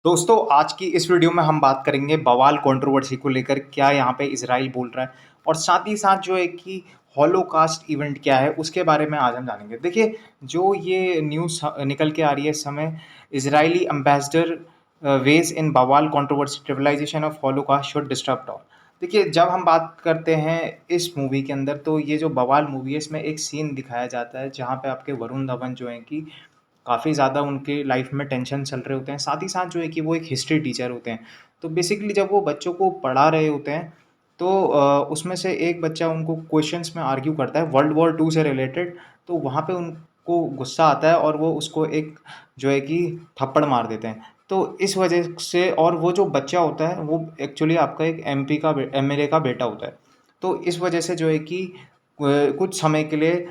दोस्तों आज की इस वीडियो में हम बात करेंगे बवाल कंट्रोवर्सी को लेकर क्या यहाँ पे इजराइल बोल रहा है और साथ ही साथ जो है कि हॉलोकास्ट इवेंट क्या है उसके बारे में आज हम जानेंगे। देखिए, जो ये न्यूज़ निकल के आ रही है इस समय, इजरायली एम्बेसडर वेज इन बवाल controversy trivialization of Holocaust should disturb talk. देखिए, जब हम बात करते हैं इस मूवी के अंदर तो ये जो बवाल मूवी है इसमें एक सीन दिखाया जाता है जहाँ पे आपके वरुण धवन जो है कि काफ़ी ज़्यादा उनके लाइफ में टेंशन चल रहे होते हैं। साथ ही साथ जो है कि वो एक हिस्ट्री टीचर होते हैं। तो बेसिकली जब वो बच्चों को पढ़ा रहे होते हैं तो उसमें से एक बच्चा उनको क्वेश्चंस में आर्ग्यू करता है वर्ल्ड वॉर 2 से रिलेटेड। तो वहाँ पे उनको गुस्सा आता है और वो उसको एक जो है कि थप्पड़ मार देते हैं। तो इस वजह से और वो जो बच्चा होता है वो एक्चुअली आपका एक एमपी का एमएलए का बेटा होता है। तो इस वजह से जो है कि कुछ समय के लिए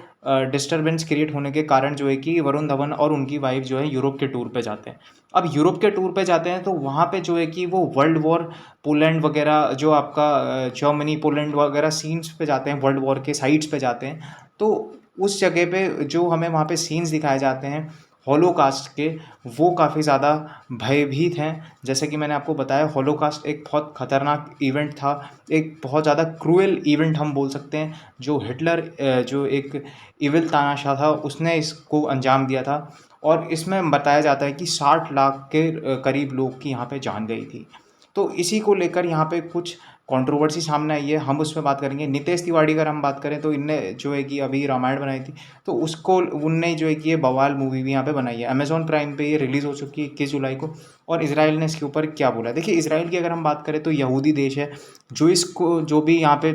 डिस्टरबेंस क्रिएट होने के कारण जो है कि वरुण धवन और उनकी वाइफ जो है यूरोप के टूर पे जाते हैं। अब यूरोप के टूर पे जाते हैं तो वहाँ पे जो है कि वो वर्ल्ड वॉर पोलैंड वगैरह जो आपका जर्मनी पोलैंड वगैरह सीन्स पे जाते हैं, वर्ल्ड वॉर के साइट्स पे जाते हैं। तो उस जगह पे जो हमें वहाँ पे सीन्स दिखाए जाते हैं हॉलोकास्ट के, वो काफ़ी ज़्यादा भयभीत हैं। जैसे कि मैंने आपको बताया, हॉलोकास्ट एक बहुत खतरनाक इवेंट था, एक बहुत ज़्यादा क्रूएल इवेंट हम बोल सकते हैं। जो हिटलर जो एक इविल तानाशाह था उसने इसको अंजाम दिया था और इसमें बताया जाता है कि 60 लाख के करीब लोग की यहाँ पे जान गई थी। तो इसी को लेकर यहाँ पे कुछ कंट्रोवर्सी सामने आई है, हम उस पे बात करेंगे। नितेश तिवारी अगर हम बात करें तो इनने जो है कि अभी रामायण बनाई थी, तो उसको उनने जो है कि ये बवाल मूवी भी यहाँ पे बनाई है। अमेज़न प्राइम पे ये रिलीज़ हो चुकी है 21 जुलाई को। और इज़राइल ने इसके ऊपर क्या बोला है? देखिए, इज़राइल की अगर हम बात करें तो यहूदी देश है, जो इसको जो भी यहाँ पे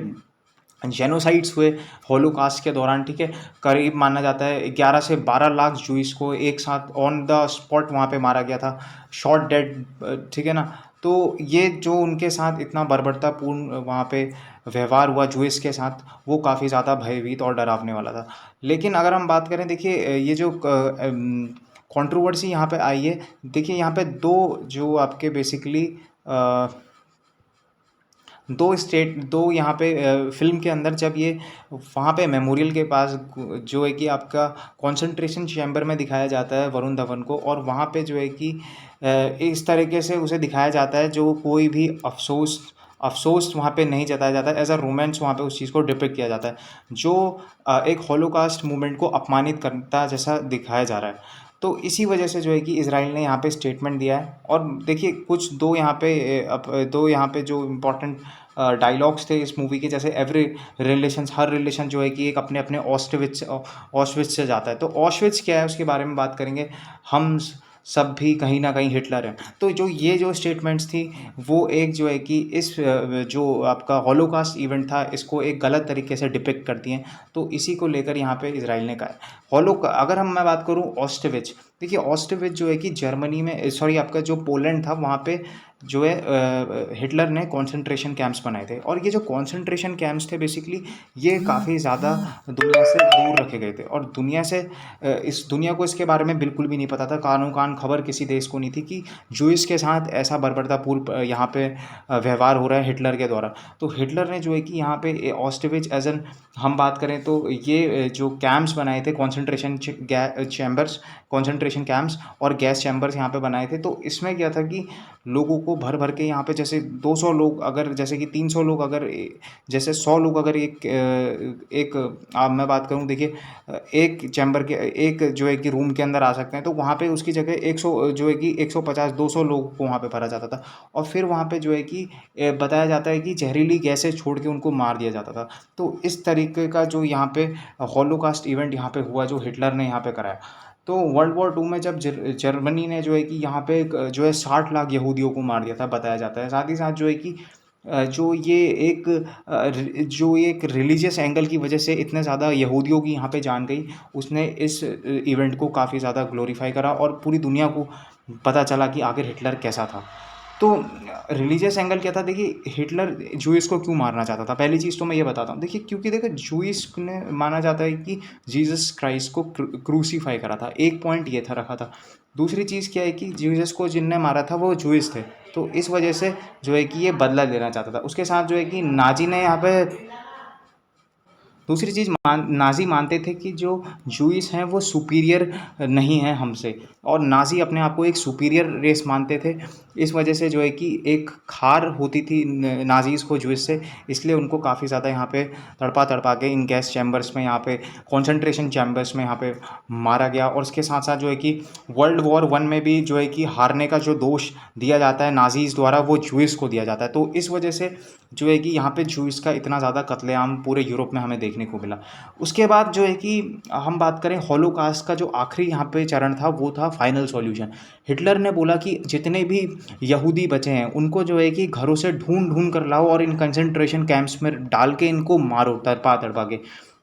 जेनोसाइड्स हुए हॉलोकास्ट के दौरान, ठीक है, करीब माना जाता है 11 से 12 लाख जूइस को एक साथ ऑन द स्पॉट वहाँ पे मारा गया था, शॉट डेड, ठीक है ना। तो ये जो उनके साथ इतना बर्बरतापूर्ण वहाँ पे व्यवहार हुआ जूइस के साथ, वो काफ़ी ज़्यादा भयभीत और डरावने वाला था। लेकिन अगर हम बात करें, देखिए ये जो कंट्रोवर्सी यहाँ पे आई है, देखिए यहाँ पे दो जो आपके बेसिकली दो यहाँ पे फ़िल्म के अंदर जब ये वहाँ पे मेमोरियल के पास जो है कि आपका कंसंट्रेशन चैम्बर में दिखाया जाता है वरुण धवन को, और वहाँ पे जो है कि इस तरीके से उसे दिखाया जाता है जो कोई भी अफ़सोस अफ़सोस वहाँ पे नहीं जताया जाता है, एज़ अ रोमांस वहाँ पे उस चीज़ को डिपिक्ट किया जाता है, जो एक हॉलोकास्ट मूवमेंट को अपमानित करता जैसा दिखाया जा रहा है। तो इसी वजह से जो है कि इज़राइल ने यहाँ पे स्टेटमेंट दिया है। और देखिए, कुछ दो यहाँ पे जो इम्पोर्टेंट डायलॉग्स थे इस मूवी के, जैसे एवरी रिलेशंस, हर रिलेशन जो है कि एक अपने अपने ऑस्टविट्स से जाता है। तो ऑस्टविट्स क्या है उसके बारे में बात करेंगे। हम सब भी कहीं ना कहीं हिटलर हैं। तो जो स्टेटमेंट्स थी, वो एक जो है कि इस जो आपका हॉलोकास्ट इवेंट था इसको एक गलत तरीके से डिपिक्ट करती हैं। तो इसी को लेकर यहाँ पे इजराइल ने कहा है। अगर मैं बात करूँ ऑस्टविच, देखिए ऑस्टविच जो है कि जर्मनी में, सॉरी आपका जो पोलैंड था वहाँ पे जो है हिटलर ने कंसंट्रेशन कैंप्स बनाए थे। और ये जो कंसंट्रेशन कैंप्स थे बेसिकली ये काफ़ी ज़्यादा दुनिया से दूर रखे गए थे, और इस दुनिया को इसके बारे में बिल्कुल भी नहीं पता था, कानो कान खबर किसी देश को नहीं थी कि जूइस के साथ ऐसा बर्बरतापूर्ण यहाँ पे व्यवहार हो रहा है हिटलर के द्वारा। तो हिटलर ने जो है कि यहाँ पे ऑस्टविच एज एन हम बात करें तो ये जो कैंप्स बनाए थे, कंसंट्रेशन कैंप्स और गैस चैम्बर्स यहाँ पे बनाए थे। तो इसमें क्या था कि लोगों को भर भर के यहाँ पे, जैसे 200 लोग अगर, जैसे कि 300 लोग अगर, जैसे 100 लोग अगर मैं बात करूँ, देखिए एक चैम्बर के एक जो है कि रूम के अंदर आ सकते हैं, तो वहाँ पे उसकी जगह 100 जो है कि 150 200 लोगों को वहाँ पे भरा जाता था। और फिर वहाँ पे जो है कि बताया जाता है कि जहरीली गैसें छोड़ के उनको मार दिया जाता था। तो इस तरीके का जो यहाँ पे हॉलोकास्ट इवेंट यहाँ पे हुआ जो हिटलर ने यहाँ पे कराया। तो वर्ल्ड वॉर 2 में जब जर्मनी ने जो है कि यहाँ पे जो है 60 लाख यहूदियों को मार दिया था, बताया जाता है। साथ ही साथ जो है कि जो ये एक रिलीजियस एंगल की वजह से इतने ज़्यादा यहूदियों की यहाँ पे जान गई, उसने इस इवेंट को काफ़ी ज़्यादा ग्लोरीफाई करा और पूरी दुनिया को पता चला कि आखिर हिटलर कैसा था। तो रिलीजियस एंगल क्या था? देखिए, हिटलर जूइस को क्यों मारना चाहता था? पहली चीज़ तो मैं ये बताता हूँ। देखिए, क्योंकि देखो जूइस ने माना जाता है कि जीसस क्राइस्ट को क्रूसीफाई करा था, एक पॉइंट ये था रखा था। दूसरी चीज़ क्या है कि जीसस को जिनने मारा था वो जूइस थे, तो इस वजह से जो है कि ये बदला लेना चाहता था। उसके साथ जो है कि नाजी ने यहाँ पे दूसरी चीज़ नाज़ी मानते थे कि जो जूइश हैं वो सुपीरियर नहीं हैं हमसे, और नाज़ी अपने आप को एक सुपीरियर रेस मानते थे। इस वजह से जो है कि एक खार होती थी नाज़ीज़ को जूइश से, इसलिए उनको काफ़ी ज़्यादा यहाँ पे तड़पा के इन गैस चैम्बर्स में, यहाँ पे कॉन्सेंट्रेशन चैम्बर्स में यहाँ पे मारा गया। और इसके साथ साथ जो है कि वर्ल्ड वॉर वन में भी जो है कि हारने का जो दोष दिया जाता है नाज़ीज़ द्वारा, वो जूइश को दिया जाता है। तो इस वजह से जो है कि यहाँ पे जूइश का इतना ज़्यादा कत्लेआम पूरे यूरोप में हमें देखने को मिला। उसके बाद जो है कि हम बात करें हॉलोकास्ट का, जो आखिरी यहाँ पे चरण था वो था फाइनल सॉल्यूशन। हिटलर ने बोला कि जितने भी यहूदी बचे हैं उनको जो है कि घरों से ढूंढ कर लाओ और इन कंसंट्रेशन कैंप्स में डाल के इनको मारो तड़पा के।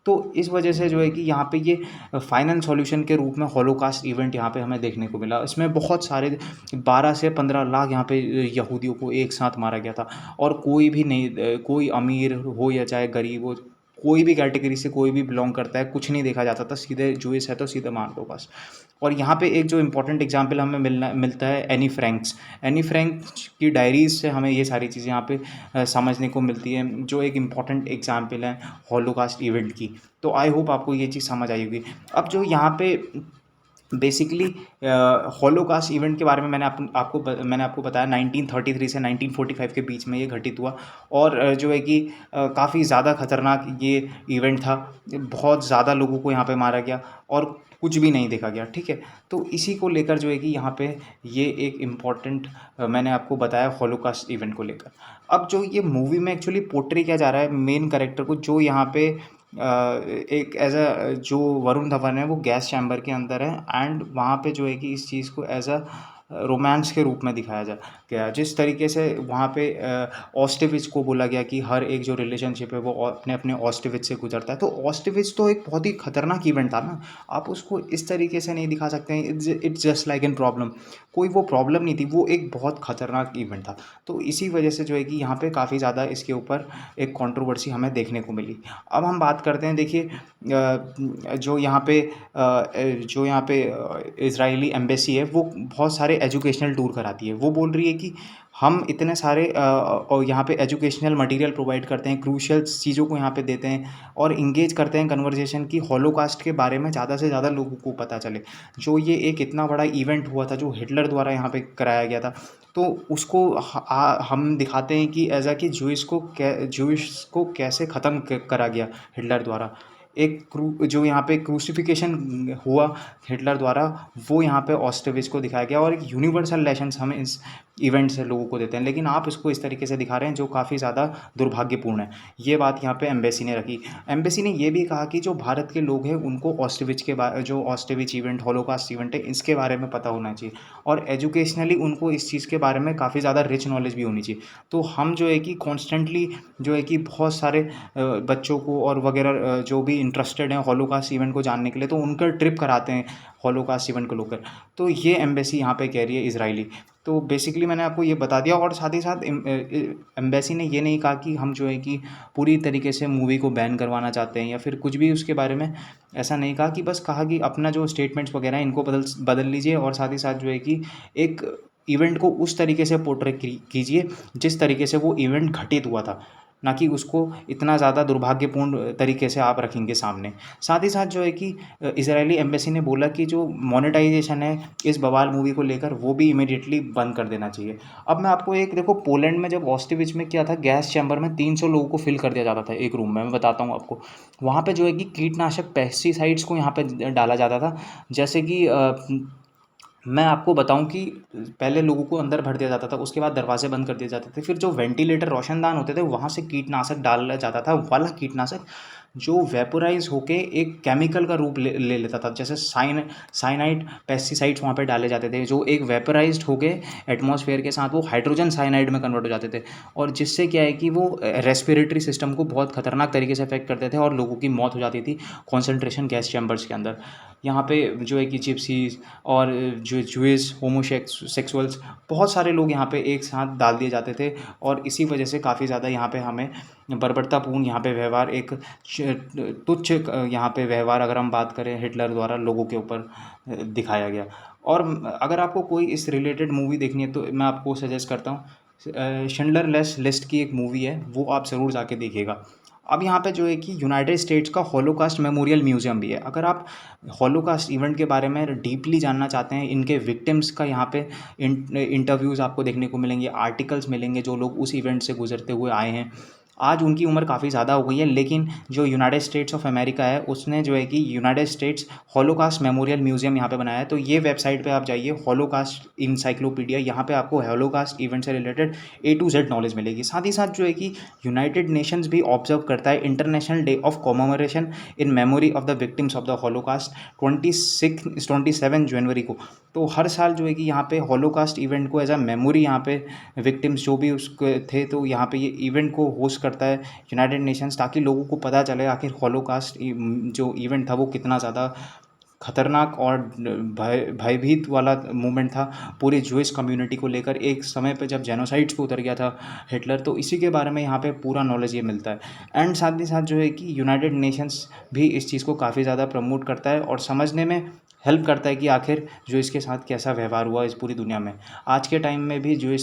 तो इस वजह से जो है कि यहाँ पे ये फाइनल सॉल्यूशन के रूप में हॉलोकास्ट इवेंट यहाँ पे हमें देखने को मिला। इसमें बहुत सारे 12 से 15 लाख यहाँ पे यहूदियों को एक साथ मारा गया था। और कोई भी नहीं, कोई अमीर हो या चाहे गरीब हो, कोई भी कैटेगरी से कोई भी बिलोंग करता है, कुछ नहीं देखा जाता था, सीधे जूइश है तो सीधे मार दो बस। और यहाँ पे एक जो इम्पोर्टेंट एग्जांपल हमें मिलता है एनी फ्रैंक की डायरीज से हमें ये सारी चीज़ें यहाँ पे समझने को मिलती है, जो एक इम्पॉर्टेंट एग्जाम्पल है हॉलोकास्ट इवेंट की। तो आई होप आपको ये चीज़ समझ आई होगी। अब जो यहाँ पे बेसिकली हॉलोकास्ट इवेंट के बारे में मैंने आपको बताया 1933 से 1945 के बीच में ये घटित हुआ। और जो है कि काफ़ी ज़्यादा खतरनाक ये इवेंट था। बहुत ज़्यादा लोगों को यहाँ पे मारा गया और कुछ भी नहीं देखा गया, ठीक है। तो इसी को लेकर जो है कि यहाँ पे ये एक इम्पॉर्टेंट मैंने आपको बताया हॉलोकास्ट इवेंट को लेकर। अब जो ये मूवी में एक्चुअली पोर्ट्रे किया जा रहा है मेन कैरेक्टर को, जो यहाँ पे एक एज अ जो वरुण धवन है वो गैस चैम्बर के अंदर है, एंड वहाँ पे जो है कि इस चीज़ को एज अ रोमांस के रूप में दिखाया जा गया। जिस तरीके से वहाँ पे ऑस्टिविच को बोला गया कि हर एक जो रिलेशनशिप है वो अपने अपने ऑस्टिविच से गुजरता है। तो ऑस्टिविच तो एक बहुत ही खतरनाक इवेंट था ना, आप उसको इस तरीके से नहीं दिखा सकते हैं it's just like an problem. कोई वो प्रॉब्लम नहीं थी, वो एक बहुत खतरनाक इवेंट था। तो इसी वजह से जो है कि यहाँ पे काफ़ी ज़्यादा इसके ऊपर एक कंट्रोवर्सी हमें देखने को मिली। अब हम बात करते हैं, देखिए जो यहाँ पे इज़राइली एम्बेसी है वो बहुत सारे एजुकेशनल टूर कराती है। वो बोल रही है कि हम इतने सारे और यहाँ पे एजुकेशनल मटेरियल प्रोवाइड करते हैं, क्रूशियल चीज़ों को यहाँ पे देते हैं और इंगेज करते हैं कन्वर्जेशन की हॉलोकास्ट के बारे में ज़्यादा से ज़्यादा लोगों को पता चले। जो ये एक इतना बड़ा इवेंट हुआ था जो हिटलर द्वारा यहाँ पे कराया गया था, तो उसको हम दिखाते हैं कि एज अ कि जूइश को कैसे ख़त्म करा गया हिटलर द्वारा। जो यहाँ पे क्रूसिफिकेशन हुआ हिटलर द्वारा, वो यहाँ पे ऑस्टिविच को दिखाया गया। और एक यूनिवर्सल लेसन्स हम इस इवेंट से लोगों को देते हैं, लेकिन आप इसको इस तरीके से दिखा रहे हैं जो काफ़ी ज़्यादा दुर्भाग्यपूर्ण है। ये बात यहाँ पे एम्बेसी ने रखी। एम्बेसी ने ये भी कहा कि जो भारत के लोग हैं उनको जो ऑस्टिविच इवेंट, हॉलोकास्ट इवेंट है, इसके बारे में पता होना चाहिए और एजुकेशनली उनको इस चीज़ के बारे में काफ़ी ज़्यादा रिच नॉलेज भी होनी चाहिए। तो हम जो है कि कॉन्स्टेंटली जो है कि बहुत सारे बच्चों को और वगैरह जो भी इंटरेस्टेड हैं हॉलोकास्ट इवेंट को जानने के लिए, तो उनका ट्रिप कराते हैं हॉलोकास्ट इवेंट को लेकर। तो ये एम्बेसी यहाँ पे कह रही है इजरायली। तो बेसिकली मैंने आपको ये बता दिया। और साथ ही साथ एम्बेसी ने ये नहीं कहा कि हम जो है कि पूरी तरीके से मूवी को बैन करवाना चाहते हैं या फिर कुछ भी उसके बारे में ऐसा नहीं कहा। कि बस कहा कि अपना जो स्टेटमेंट्स वगैरह हैं इनको बदल लीजिए और साथ ही साथ जो है कि एक इवेंट को उस तरीके से पोर्ट्रे कीजिए जिस तरीके से वो इवेंट घटित हुआ था, ना कि उसको इतना ज़्यादा दुर्भाग्यपूर्ण तरीके से आप रखेंगे सामने। साथ ही साथ जो है कि इज़राइली एम्बेसी ने बोला कि जो मोनेटाइजेशन है इस बवाल मूवी को लेकर वो भी इमीडिएटली बंद कर देना चाहिए। अब मैं आपको एक देखो, पोलैंड में जब ऑस्टिविच में क्या था, गैस चैम्बर में 300 लोगों को फिल कर दिया जाता था एक रूम में। मैं बताता हूँ आपको, वहाँ पे जो है कि कीटनाशक पेस्टिसाइड्स को यहाँ पे डाला जाता था। जैसे कि मैं आपको बताऊं कि पहले लोगों को अंदर भर दिया जाता था, उसके बाद दरवाजे बंद कर दिए जाते थे, फिर जो वेंटिलेटर रोशनदान होते थे वहाँ से कीटनाशक डाला जाता था, वाला कीटनाशक जो वेपोराइज होके एक केमिकल का रूप ले लेता था। जैसे साइनाइड पेस्टिसाइड्स वहाँ पे डाले जाते थे जो एक वेपोराइज्ड होके एटमॉस्फेयर के साथ वो हाइड्रोजन साइनाइड में कन्वर्ट हो जाते थे। और जिससे क्या है कि वो रेस्पिरेटरी सिस्टम को बहुत खतरनाक तरीके से अफेक्ट करते थे और लोगों की मौत हो जाती थी कॉन्सेंट्रेशन गैस चैम्बर्स के अंदर। यहाँ पे जो है कि जिप्सीज और जो जूइश होमोसेक्सुअल्स, बहुत सारे लोग यहाँ पे एक साथ डाल दिए जाते थे। और इसी वजह से काफ़ी ज़्यादा यहाँ पे हमें बर्बरतापूर्ण यहाँ पे व्यवहार, एक तुच्छ यहाँ पे व्यवहार अगर हम बात करें हिटलर द्वारा लोगों के ऊपर दिखाया गया। और अगर आपको कोई इस रिलेटेड मूवी देखनी है तो मैं आपको सजेस्ट करता हूँ, शिंडलर लिस्ट की एक मूवी है, वो आप ज़रूर जाके देखिएगा। अब यहाँ पे जो है कि यूनाइटेड स्टेट्स का हॉलोकास्ट मेमोरियल म्यूज़ियम भी है। अगर आप हॉलोकास्ट इवेंट के बारे में डीपली जानना चाहते हैं, इनके विक्टिम्स का यहाँ पे इंटरव्यूज़ आपको देखने को मिलेंगे, आर्टिकल्स मिलेंगे जो लोग उस इवेंट से गुजरते हुए आए हैं। आज उनकी उम्र काफ़ी ज़्यादा हो गई है, लेकिन जो यूनाइटेड स्टेट्स ऑफ अमेरिका है उसने जो है कि United states holocaust memorial museum यहाँ पे बनाया है। तो ये वेबसाइट पे आप जाइए, हॉलोकास्ट इंसाइक्लोपीडिया, यहाँ पे आपको हॉलोकास्ट इवेंट से related A to Z knowledge मिलेगी। साथ ही साथ जो है कि यूनाइटेड नेशंस भी ऑब्जर्व करता है international day of commemoration in memory of the victims of the Holocaust 27 जनवरी को। तो हर साल जो है कि यहाँ पे हॉलोकास्ट इवेंट को एज अ मेमोरी, यहाँ पे विक्टिम्स जो भी उसके थे, तो यहाँ पे ये इवेंट को होस्ट करता है यूनाइटेड नेशंस, ताकि लोगों को पता चले आखिर हॉलोकास्ट जो इवेंट था वो कितना ज़्यादा खतरनाक और भयभीत वाला मोमेंट था पूरी ज्यूइश कम्युनिटी को लेकर। एक समय पे जब जेनोसाइड्स पे उतर गया था हिटलर, तो इसी के बारे में यहाँ पे पूरा नॉलेज ये मिलता है। एंड साथ ही साथ जो है कि यूनाइटेड नेशंस भी इस चीज़ को काफ़ी ज़्यादा प्रमोट करता है और समझने में हेल्प करता है कि आखिर जो इसके साथ कैसा व्यवहार हुआ इस पूरी दुनिया में। आज के टाइम में भी जो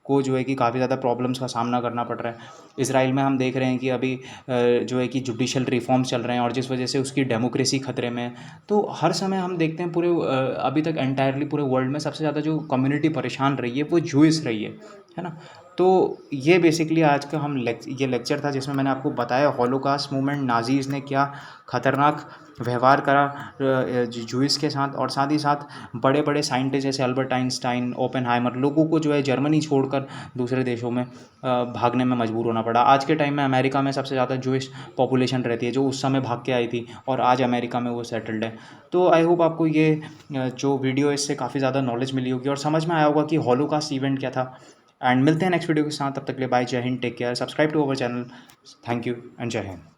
को जो है कि काफ़ी ज़्यादा प्रॉब्लम्स का सामना करना पड़ रहा है। इसराइल में हम देख रहे हैं कि अभी जो है कि जुडिशल रिफॉर्म्स चल रहे हैं और जिस वजह से उसकी डेमोक्रेसी खतरे में है। तो हर समय हम देखते हैं पूरे अभी तक एंटायरली पूरे वर्ल्ड में सबसे ज़्यादा जो कम्युनिटी परेशान रही है वो ज्यूइश रही है ना। तो ये बेसिकली आज का ये लेक्चर था जिसमें मैंने आपको बताया हॉलोकास्ट मूवमेंट, नाज़ीज़ ने क्या खतरनाक व्यवहार करा ज्यूइश के साथ, और साथ ही साथ बड़े बड़े साइंटिस्ट जैसे अल्बर्ट आइंस्टाइन, ओपेनहाइमर, लोगों को जो है जर्मनी छोड़कर दूसरे देशों में भागने में मजबूर होना पड़ा। आज के टाइम में अमेरिका में सबसे ज़्यादा ज्यूइश पॉपुलेशन रहती है जो उस समय भाग के आई थी और आज अमेरिका में वो सेटल्ड है। तो आई होप आपको ये जो वीडियो है इससे काफ़ी ज़्यादा नॉलेज मिली होगी और समझ में आया होगा कि हॉलोकास्ट इवेंट क्या था। एंड मिलते हैं नेक्स्ट वीडियो के साथ, तब तक के लिए बाय, जय हिंद, take care, subscribe to our channel. Thank you and जय हिंद।